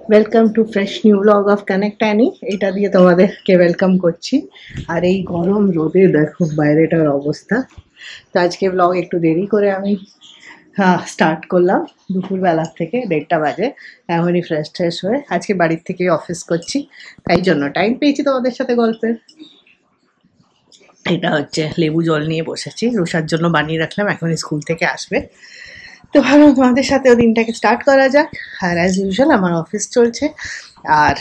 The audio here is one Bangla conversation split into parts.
Welcome to fresh new blog of connect any. এটা দিয়ে তোমাদেরকে ওয়েলকাম করছি। আর এই গরম রোদে দেখো বাইরেটার অবস্থা। তো আজকে ব্লগ একটু দেরি করে আমি স্টার্ট করলাম, দুপুরবেলার থেকে 1:30 বাজে। এমনই ফ্রেশ ট্রেশ হয়ে আজকে বাড়ির থেকে অফিস করছি, তাই জন্য টাইম পেয়েছি তোমাদের সাথে গল্পের। এটা হচ্ছে লেবু জল নিয়ে বসেছি, রুষার জন্য বানিয়ে রাখলাম, এখন স্কুল থেকে আসবে। তো ভাবলাম তোমাদের সাথেও দিনটাকে স্টার্ট করা যাক। আর অ্যাজ ইউজুয়াল আমার অফিস চলছে, আর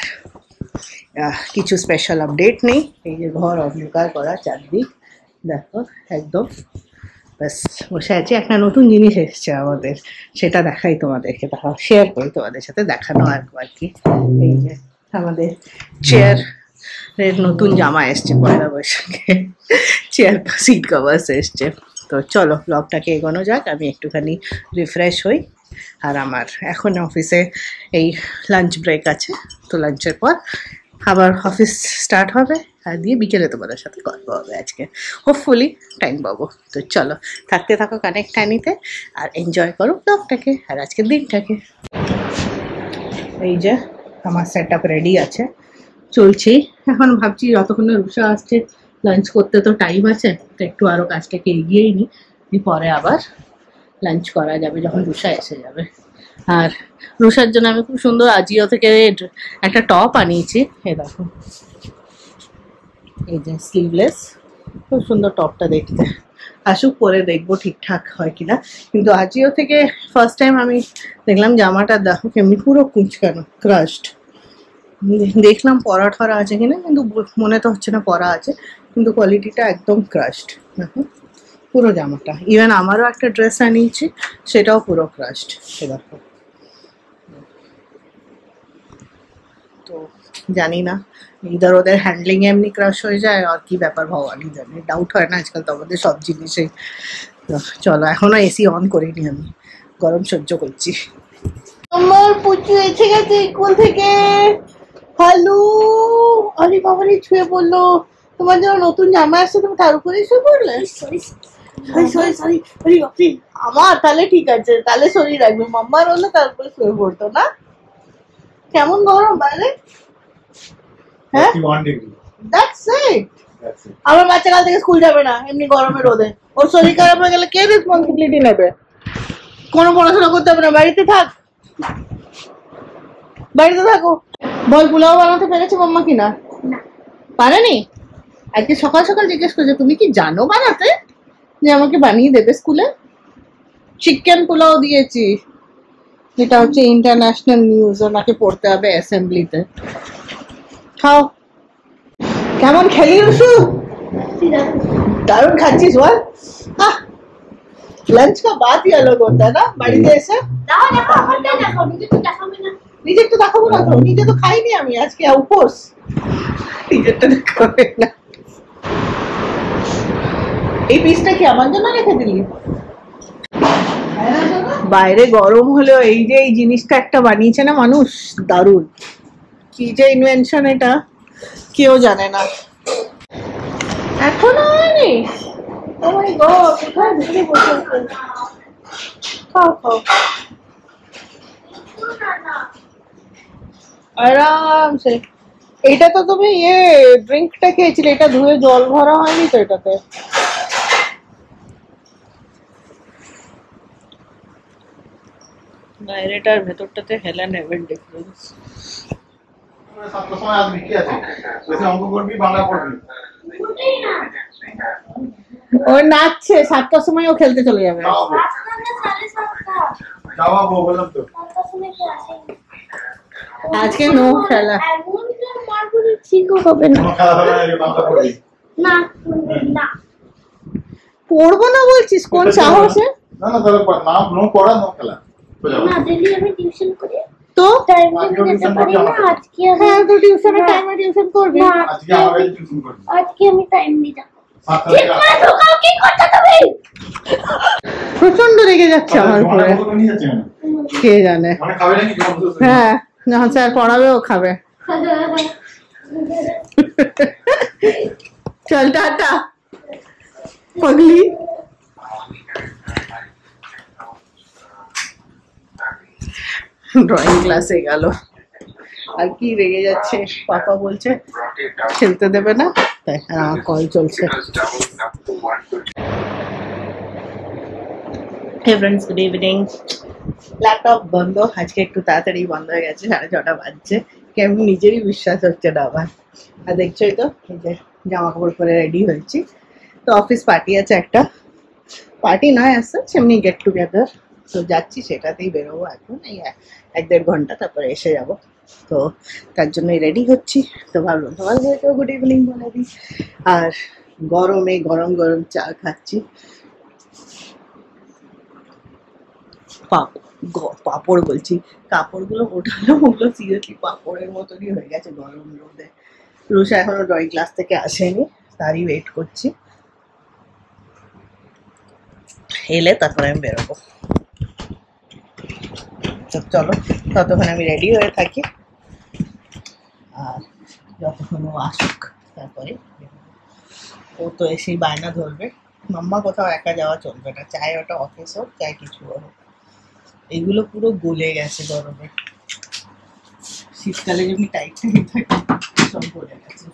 কিছু স্পেশাল আপডেট নেই। এই যে ঘর অন্ধকার করা চারদিক, দেখো একদম ব্যাস বসে আছি। একটা নতুন জিনিস এসছে আমাদের, সেটা দেখাই তোমাদেরকে, দেখা শেয়ার করি তোমাদের সাথে, দেখানো আর কি। এই যে আমাদের চেয়ারের নতুন জামা এসছে পয়লা বৈশাখে, চেয়ার সিট কভার্স এসছে। তো চলো ব্লগটাকে এগোনো যাক, আমি একটুখানি রিফ্রেশ হই। আর আমার এখন অফিসে এই লাঞ্চ ব্রেক আছে, তো লাঞ্চের পর আবার অফিস স্টার্ট হবে, আর দিয়ে বিকেলে তোমাদের সাথে গল্প হবে আজকে, হোপফুলি টাইম পাবো। তো চলো থাকতে থাকো কানেক্ট অ্যানিতে, আর এনজয় করো ব্লগটাকে আর আজকের দিনটাকে। এই যে আমার সেট আপ রেডি আছে, চলছি। এখন ভাবছি যতক্ষণে রুষা আসছে লাঞ্চ করতে তো টাইম আছে, তো একটু আরও কাজটাকে এগিয়েই নিই, পরে আবার লাঞ্চ করা যাবে যখন রুষা এসে যাবে। আর রুষার জন্য আমি খুব সুন্দর আজিও থেকে একটা টপ আনিয়েছি, এই দেখো, এই যে স্লিভলেস, খুব সুন্দর টপটা দেখতে। আসুক পরে দেখবো ঠিকঠাক হয় কিনা, কিন্তু আজিও থেকে ফার্স্ট টাইম আমি দেখলাম জামাটা, দেখো কেমনি পুরো কুঁচকানো, ক্রাশড। দেখলাম পরা ঠরা আছে কিনা, কিন্তু মনে তো হচ্ছে না পরা আছে, কিন্তু কোয়ালিটিটা একদম ক্রাশড। দেখো পুরো জামাটা, ইভেন আমারও একটা ড্রেস আনিয়েছি, সেটাও পুরো ক্রাশড। সে দেখো, তো জানি না ইদার ওদের হ্যান্ডলিং এমনি ক্রাশ হয়ে যায়, আর কি ব্যাপার ভগবানই জানে, ডাউট হয় না আজকাল তো আমাদের সব জিনিসে। চলো এখনো এসি অন করিনি, আমি গরম সহ্য করছি। আমার পুচু এসে গেছে স্কুল থেকে। হ্যালো, আরে বাবারে ছুঁয়ে পড়লো। তোমার জন্য নতুন জামা আসছে, তুমি তার উপরে শুয়ে পড়লে? আমার তাহলে ঠিক আছে, তাহলে শরীর রাখবে। মাম্মার হলে তারপরে শুয়ে পড়তো না। কেমন গরম বাইরে, হ্যাঁ? আমার বাচ্চা কাল থেকে স্কুল যাবে না এমনি গরমে রোদে, ওর শরীর খারাপ হয়ে গেলে কে রেসপন্সিবিলিটি নেবে? কোনো পড়াশোনা করতে হবে না, বাড়িতে থাক, বাড়িতে থাকো। বল পোলাও বানাতে পেরেছে মাম্মা কিনা? পারেনি। আজকে সকাল সকাল জিজ্ঞেস করছে তুমি কি জানো বানাতে, যে আমাকে বানিয়ে দেবে স্কুলে। চিকেন পোলাও দিয়েছি, এটা হচ্ছে ইন্টারন্যাশনাল নিউজ, ওনাকে পড়তে হবে অ্যাসেম্বলিতে। খাও। কেমন খেলি রসু? দারুণ খাচ্ছিস বল। लंच का बात ही अलग होता है ना, বাড়িতে এসে নিজের তো দেখাবো না, তো নিজে তো খাইনি আমি আজকে, উপোস, নিজেরটা দেখাবে না। এই পিসটা কি আমার জন্য রেখে দিলি? বাইরে গরম হলেও এই যে এই জিনিসটা একটা বানিয়েছে না মানুষ, দারুণ। কি যে ইনভেনশন এটা, কেউ জানে না। এখনো হয়নি? Oh my God, কোথায় ঢুকে বসেছে? খাও খাও আরামসে। এটা তো তুমি ড্রিঙ্কটা খেয়েছিলে, এটা ধুয়ে জল ভরা হয়নি তো এটাতে? বাইরেটার ভেতরটাতে হেলা নেভের ডিফারেন্স। ও নাচছে, 7টার সময় ও খেলতে চলে যাবে। আজকে নো খেলা, পড়বো না বলছিস? কোন সাহসে? তো হ্যাঁ, তো টিউশনের টাইমে টিউশন করবি। আজকে আমি টাইম দিই না। প্রচন্ড রেগে যাচ্ছে আমার উপরে, কে জানে। হ্যাঁ, যখন স্যার পড়াবে ও খাবে। চল টাটা পাগলি। ড্রয়িং ক্লাসে গেল, আর কি রেগে যাচ্ছে, পাপা বলছে খেলতে দেবে না, তাই আমার কল চলছে। Hey friends, good evening. Laptop বন্ধ, আজকে একটু তাড়াতাড়ি বন্ধ হয়ে গেছে, 6:30 বাজছে। কেমন নিজেরই বিশ্বাস হচ্ছে না আবার। আর দেখছোই তো, এই যে জামা কাপড় পরে রেডি হয়েছি। তো অফিস পার্টি আছে একটা, পার্টি নয় আসছে এমনি গেট টুগেদার, তো যাচ্ছি সেটাতেই বেরোবো এখন এই 1-1.5 ঘন্টা, তারপরে এসে যাব। তো তার জন্যই রেডি হচ্ছি। তো ভাবলাম তোমাদেরকেও গুড ইভিনিং বলে দিই। আর গরমে গরম গরম চা খাচ্ছি। পাপড় বলছি, কাপড়গুলো ওঠানো, ওগুলো সিরিয়াসলি পাপড়ের মতনই হয়ে গেছে গরম রোদে। রুষা এখনো ড্রয়িং ক্লাস থেকে আসেনি, তারই ওয়েট করছি, এলে তারপরে আমি বেরোবো। চলো ততক্ষণ আমি রেডি হয়ে থাকি, আর যতক্ষণ ও আসুক তারপরে। ও তো এসেই বায়না ধরবে, মাম্মা কোথাও একা যাওয়া চলবে না, চাই ওটা অফিস হোক চাই কিছু হোক। এগুলো পুরো গলে গেছে গরমে, শীতকালে যেমনি টাইট টাইট থাকে সব গলে গেছে।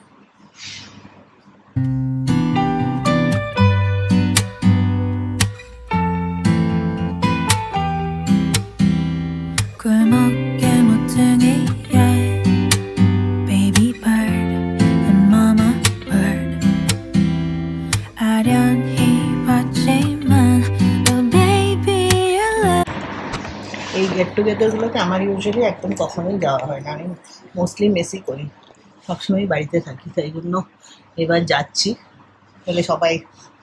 এই গেট টুগেদারগুলোতে আমার ইউজুয়ালি একদম কখনোই যাওয়া হয় না, আমি মোস্টলি মেসই করি, সবসময় বাড়িতে থাকি, তাই জন্য এবার যাচ্ছি। বলে সবাই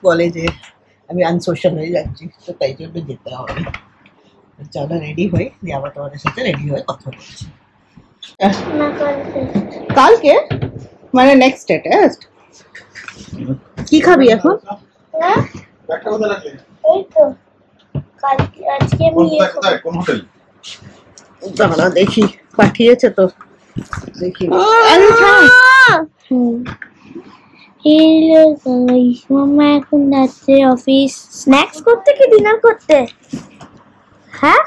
বলে যে আমি আনসোশ্যাল হয়ে যাচ্ছি, তো তাই জন্য যেতে হবে। চলো রেডি হই, দিয়ে আবার তোমাদের সাথে রেডি হয়ে কথা বলছি। কালকে মানে নেক্সট ডে টেস্ট। কি খাবি এখন? দাঁড়া দেখি, পাঠিয়েছে তো দেখি। মামা এখন যাচ্ছে অফিস স্ন্যাক্স করতে কি ডিনার করতে? হ্যাঁ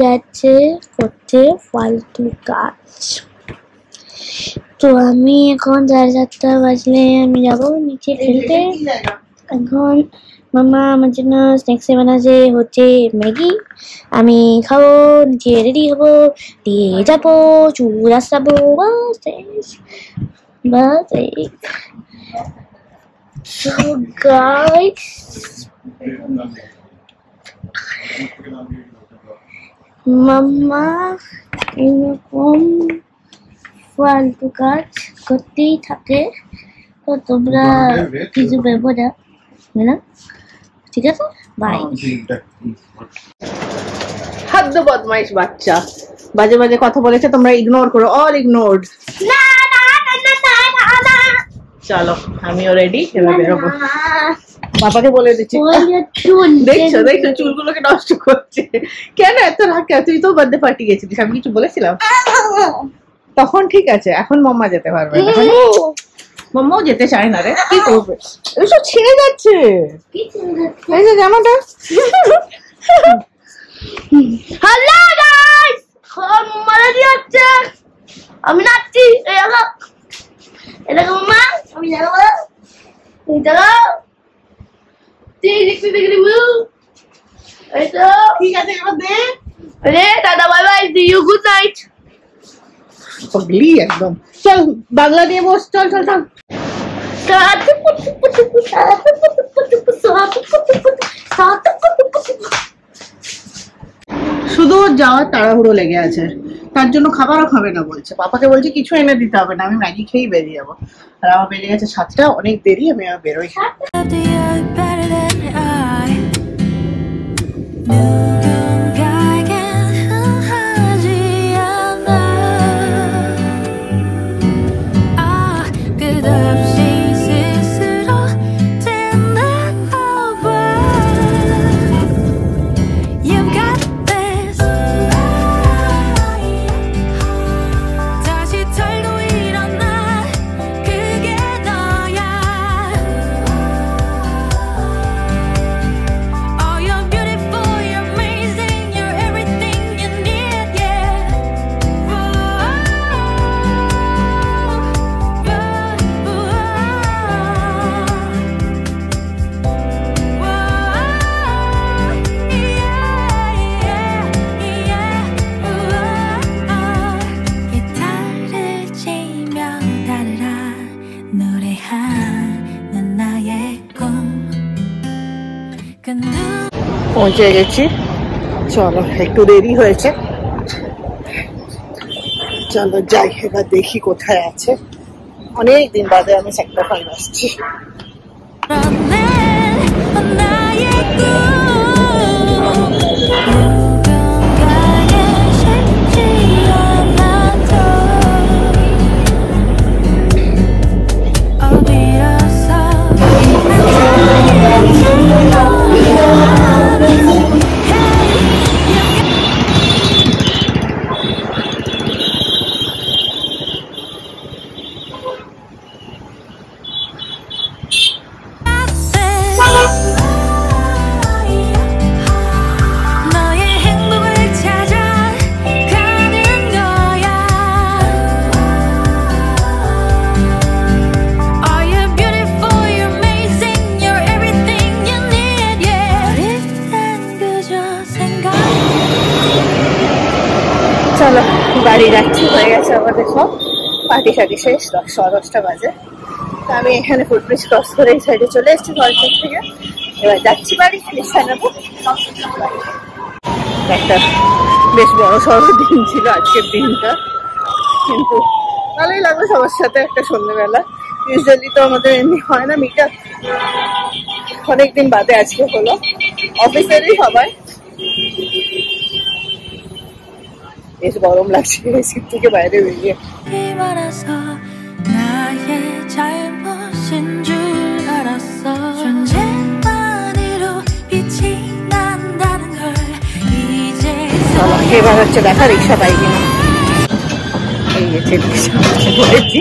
যাচ্ছে করতে ফালতু কাজ। তো আমি এখন 7:30 বাজলে আমি যাবো নিচে খেলতে। এখন মামা আমার জন্য স্ন্যাক্সে বানাচ্ছে হচ্ছে ম্যাগি, আমি খাবো, নিচে রেডি হবো, দিয়ে যাবো, চুল আসাবো, বাস এই। So guys, মাম্মা এরকম ফালতু কাজ করতেই থাকে, তো তোমরা কিছু ভেবো না, ঠিক আছে? বাই। হাদ্দ বদমাইশ বাচ্চা, বাজে বাজে কথা বলেছে, তোমরা ইগনোর করো, অল ইগনোরড। না না না না না, চলো আমিও রেডি, এবার বেরোবো। পাপাকে বলে দিচ্ছি, দেখছো দেখছো চুলগুলোকে নষ্ট করছে। কেন এত রাগ? তুই তো বার্থডে পার্টি গেছিলিস, আমি কিছু বলেছিলাম তখন? ঠিক আছে, এখন মাম্মা যেতে পারবে না, মাম্মাও যেতে চায় না রে, কি করবে? এসব ছিঁড়ে যাচ্ছে, এই যে জামাটা। হ্যালো গাইস, মারা যাচ্ছে, আমি নাচছি, এটা মাম্মা, আমি যাবো, তুমি যাবো, ঠিক আছে এবার দে। আরে দাদা, bye bye, see you, good night. পাগলি একদম। চল বাংলা নিয়ে বস, চল চল চল। শুধু যাওয়ার তাড়াহুড়ো লেগে আছে, তার জন্য খাবারও খাবে না বলছে। পাপাকে বলছে কিছু এনে দিতে হবে না, আমি ম্যাগি খেয়েই বেরিয়ে যাবো। আর আমার বেরিয়ে গেছে 7টা, অনেক দেরি, আমি আর বেরোই। পৌঁছে গেছি। চলো, একটু দেরি হয়েছে, চলো যাই, এবার দেখি কোথায় আছে। অনেক দিন বাদে আমি সেক্টর 5 আসছি। চলো বাড়ি যাচ্ছি, হয়ে গেছে আমাদের সব পার্টি সার্টি শেষ, 10:10 বাজে। তো আমি এখানে ফুটব্রিজ ক্রস করে এই সাইডে চলে এসেছি কলেজ থেকে। এবার যাচ্ছি বাড়ি, রিক্সা নেবো। একটা বেশ বড় সড়ো দিন ছিল আজকের দিনটা, কিন্তু ভালোই লাগলো সবার সাথে একটা সন্ধ্যেবেলা। ইউজুয়ালি তো আমাদের এমনি হয় না মিট আপ, অনেকদিন বাদে আজকে হলো, অফিসেরই সবাই। বেশ গরম লাগছে এসির থেকে বাইরে বেরিয়ে। এবার হচ্ছে দেখা রিক্সা পাই কিনা। এই যে রিক্সা ধরেছি।